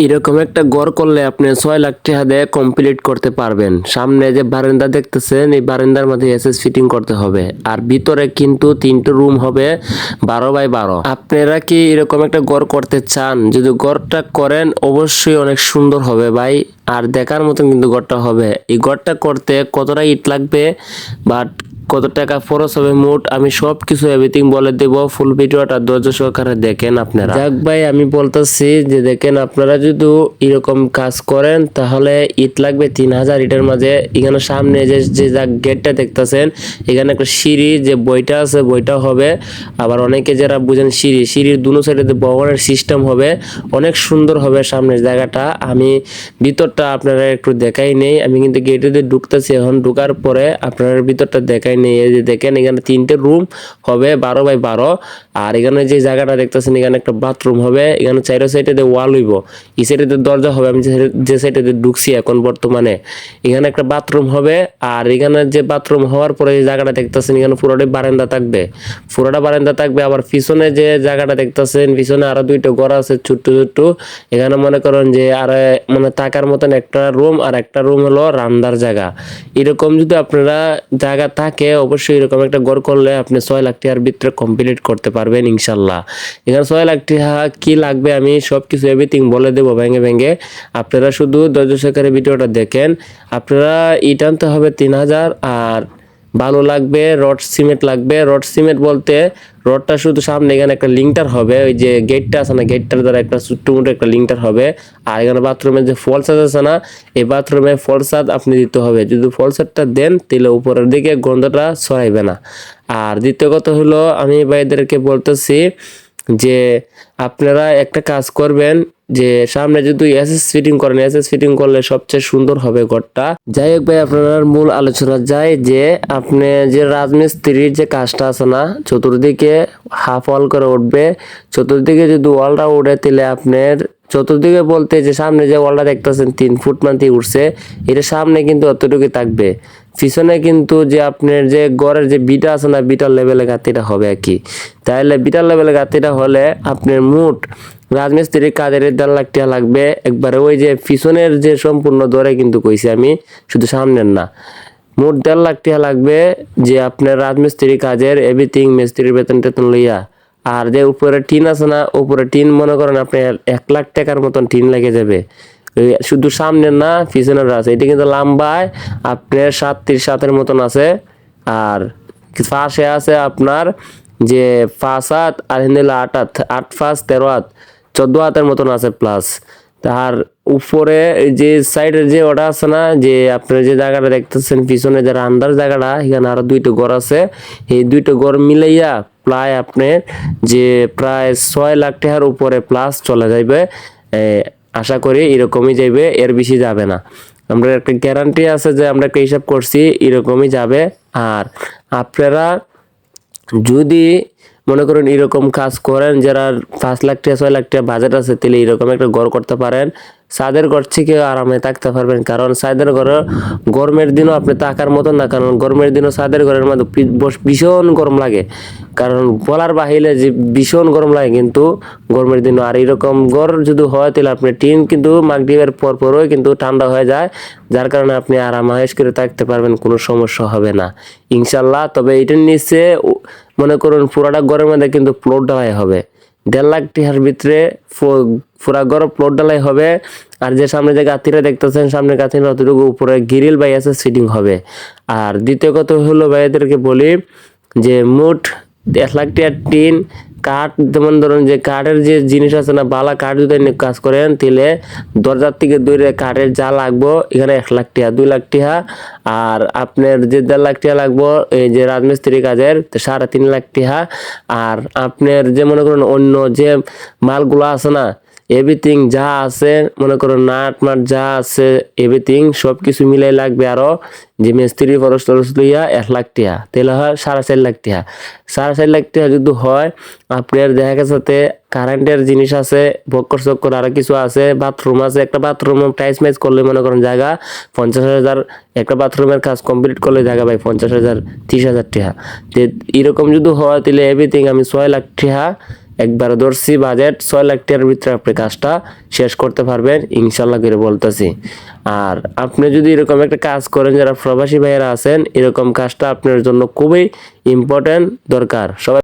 এরকম একটা ঘর করলে আপনি 6 লাখ টাকা দিয়ে কমপ্লিট করতে পারবেন। সামনে যে বারান্দা দেখতেছেন এই বারান্দার মধ্যে এসএস ফিটিং করতে হবে, আর ভিতরে কিন্তু 3টে রুম হবে 12 বাই 12। আপনারা কি এরকম একটা ঘর করতে চান? যদি ঘরটা করেন অবশ্যই অনেক সুন্দর হবে ভাই, আর দেখার মতন কিন্তু ঘরটা হবে। এই ঘরটা করতে কতটা ইট লাগবে বাট কত টাকা খরচ হবে মোট আমি সব কিছু এভরিথিং বলে দেব। ফুল ভিডিওটা ধৈর্য সহকারে দেখেন আপনারা। যাক ভাই, আমি বলতেছি যে দেখেন, আপনারা যদি এরকম কাজ করেন তাহলে ইট লাগবে 3000 ইটের মাঝে। এখানে সামনে যে যে গেটটা দেখতেছেন, এখানে একটা সিঁড়ি যে বইটা আছে বইটা হবে। আবার অনেকে যারা বুঝেন সিঁড়ির দুনো সাইডে ভবনের সিস্টেম হবে, অনেক সুন্দর হবে সামনের জায়গাটা। আমি ভিতরটা আপনারা একটু দেখাই নেই, আমি কিন্তু গেটে দিয়ে ঢুকতেছি এখন। ঢুকার পরে আপনারা ভিতরটা দেখাই নেই। এই যে দেখেন, এখানে 3টে রুম হবে 12 বাই 12। আর এখানে যে জায়গাটা দেখতেছেন এখানে একটা বাথরুম হবে। এখানে চাইরো সাইডে দিয়ে ওয়াল হইব, এই সাইডে দরজা হবে। আমি যে সাইডে দিয়ে ঢুকছি এখন বর্তমানে, এখানে একটা বাথরুম হবে। আর এখানে যে বাথরুম হওয়ার পরে যে জায়গাটা দেখতেছেন এখানে পুরোটাই বারান্দা থাকবে, পুরোটা বারান্দা থাকবে। আবার পিছনে যে জায়গাটা দেখতেছেন পিছনে আরো 2টা ঘর আছে ছোট্ট ছোট্ট। এখানে মনে করেন যে আর মানে থাকার মতন একটা রুম, আর একটা রুম হলো রান্নার জায়গা। এরকম যদি আপনারা জায়গা থাকে অবশ্যই এরকম একটা ঘর করলে আপনি 6 লাখ টাকার ভিতরে কমপ্লিট করতে পারবেন ইনশাল্লাহ। এখানে 6 লাখ টাকা কি লাগবে আমি সবকিছু এভরিথিং বলে দেবো ভেঙে ভেঙে। আপনারা শুধু ধৈর্য সহকারে ভিডিওটা দেখেন। আপনারা ইট আনতে হবে 3000, আর বালু লাগবে, রড সিমেন্ট লাগবে। রড সিমেন্ট বলতে রডটা শুধু সামনে এখানে একটা লিঙ্কটার হবে, ওই যে গেটটা আছে না, গেটটার দ্বারা একটা ছোট্ট মোটো একটা লিঙ্কটার হবে। আর এখানে বাথরুমের যে ফল ছাদ আছে না, এই বাথরুমে ফল ছাদ আপনি দিতে হবে। যদি ফল ছাদটা দেন তাহলে উপরের দিকে গন্ধটা ছড়াইবে না। আর দ্বিতীয় কথা হলো, আমি ভাইদেরকে বলতেছি যে আপনারা একটা কাজ করবেন, যে সামনে যদি এসএস ফিটিং করেন, এসএস ফিটিং করলে সবচেয়ে সুন্দর হবে ঘরটা। যাই হোক ভাই, আপনার মূল আলোচনা যায় যে আপনি যে রাজমিস্ত্রির যে কাজটা আছে না, চতুর্দিকে হাফ ওয়াল করে উঠবে। চতুর্দিকে যদি ওয়ালটা উঠে তাহলে আপনার চতুর্দিকে বলতে যে সামনে যে ওয়ালটা দেখতেছেন 3 ফুট মানতে উঠছে, এটা সামনে কিন্তু অতটুকু থাকবে। পিছনে কিন্তু যে আপনার যে গড়ের যে বিটা আছে না, বিটার লেভেলে গাতিটা হবে আর কি। তাহলে বিটার লেভেলে গাতিটা হলে আপনার মোট রাজমিস্ত্রির কাজের 1.5 লাখ টাকা লাগবে একবারে। ওই যে পিছনের যে সম্পূর্ণ ধরে কিন্তু কইছি আমি, শুধু সামনের না। মোট 1.5 লাখ টাকা লাগবে যে আপনার রাজমিস্ত্রি কাজের এভরিথিং, মিস্ত্রির বেতন টেতন লইয়া। আর যে উপরে টিন আছে না, উপরে টিন মনে করেন আপনি 1 লাখ টাকার মতন টিন লেগে যাবে। শুধু সামনের না পিছনের আছে। এটা কিন্তু লম্বায় আপনার 7.30 মতন আছে। আর পাশে আছে আপনার যে 5 হাত, আর হিন্দিলে 8 হাত, 8 5 13 হাত, 14 হাতের মতন আছে প্লাস। তার উপরে যে সাইডের যে ওটা আছে না, যে আপনার যে জায়গাটা দেখতেছেন পিছনে যে রান্দার জায়গাটা, এখানে আরো 2টা ঘর আছে। এই 2টা ঘর মিলাইয়া প্রায় আপনার যে প্রায় 6 লাখ টাকার উপরে প্লাস চলে যাইবে। আশা করি এরকমই যাইবে, এর বেশি যাবে না। আমরা একটা গ্যারান্টি আছে যে আমরা একটা হিসাব করছি এরকমই যাবে। আর আপনারা যদি মনে করেন এরকম কাজ করেন, যারা 5 লাখ টাকা 6 লাখ টাকা বাজেট আছে, তাহলে এরকম একটা ঘর করতে পারেন। ছাদের ঘর থেকে আরামে থাকতে পারবেন, কারণ ছাদের ঘরে গরমের দিনও আপনি থাকার মতন না। কারণ গরমের দিনও ছাদের ঘরের মধ্যে ভীষণ গরম লাগে, কারণ বলার বাহিরে যে ভীষণ গরম লাগে কিন্তু গরমের দিনও। আর এরকম ঘর যদি হয় তাহলে আপনি টিন কিন্তু মাগরিবের পরপরই কিন্তু ঠান্ডা হয়ে যায়, যার কারণে আপনি আরামায়েশ করে থাকতে পারবেন, কোনো সমস্যা হবে না ইনশাল্লাহ। তবে এটার নিচে মনে করুন পুরাটা ঘরের মধ্যে কিন্তু ফ্লোর ঢালাই হবে। 1.5 লাখ টাকার ভিতরে পুরা ঘর ফ্লোর ঢালাই হবে। আর যে সামনে যে গাঁথিটা দেখতেছেন, সামনে গাঁথির অতটুকু উপরে গ্রিল বাই আছে সিটিং হবে। আর দ্বিতীয় কথা হলো ভাইদেরকে বলি যে মোট 1 লাখ টাকার টিন কাঠ, যেমন ধরুন যে কাঠের যে জিনিস আছে না, বালা কাঠ যদি কাজ করেন তাহলে দরজার থেকে দূরে কাঠের যা লাগবো এখানে 1 লাখ টাকা 2 লাখ টাকা। আর আপনার যে 1.5 লাখ টাকা লাগবো এই যে রাজমিস্ত্রি কাজের 3.5 লাখ টাকা। আর আপনার যে মনে করেন অন্য যে মালগুলো আছে না, এভরিথিং যা আছে মনে করো নাট মাট যা আছে এভরিথিং সব কিছু মিলাই লাগবে আরো যে মিস্ত্রি খরচ টরচ লইয়া 1 লাখ টাকা, তাহলে হয় 4.5 লাখ টাকা। 4.5 লাখ টাকা যদি হয় আপনার দেখা গেছে কারেন্টের জিনিস আছে, বক্কর চক্কর আরো কিছু আছে, বাথরুম আছে। একটা বাথরুম টাইস ম্যাচ করলে মনে করেন জায়গা 50,000, একটা বাথরুমের কাজ কমপ্লিট করলে জায়গা ভাই 50,000 30,000 টাকা। এরকম যদি হয় তাহলে এভরিথিং আমি 6 লাখ টাকা একবার ধরছি বাজেট 6 লাখ টাকার ভিতরে আপনি কাজটা শেষ করতে পারবেন ইনশাল্লাহ করে বলতেছি। আর আপনি যদি এরকম একটা কাজ করেন, যারা প্রবাসী ভাইয়েরা আছেন, এরকম কাজটা আপনার জন্য খুবই ইম্পর্টেন্ট দরকার। সবাই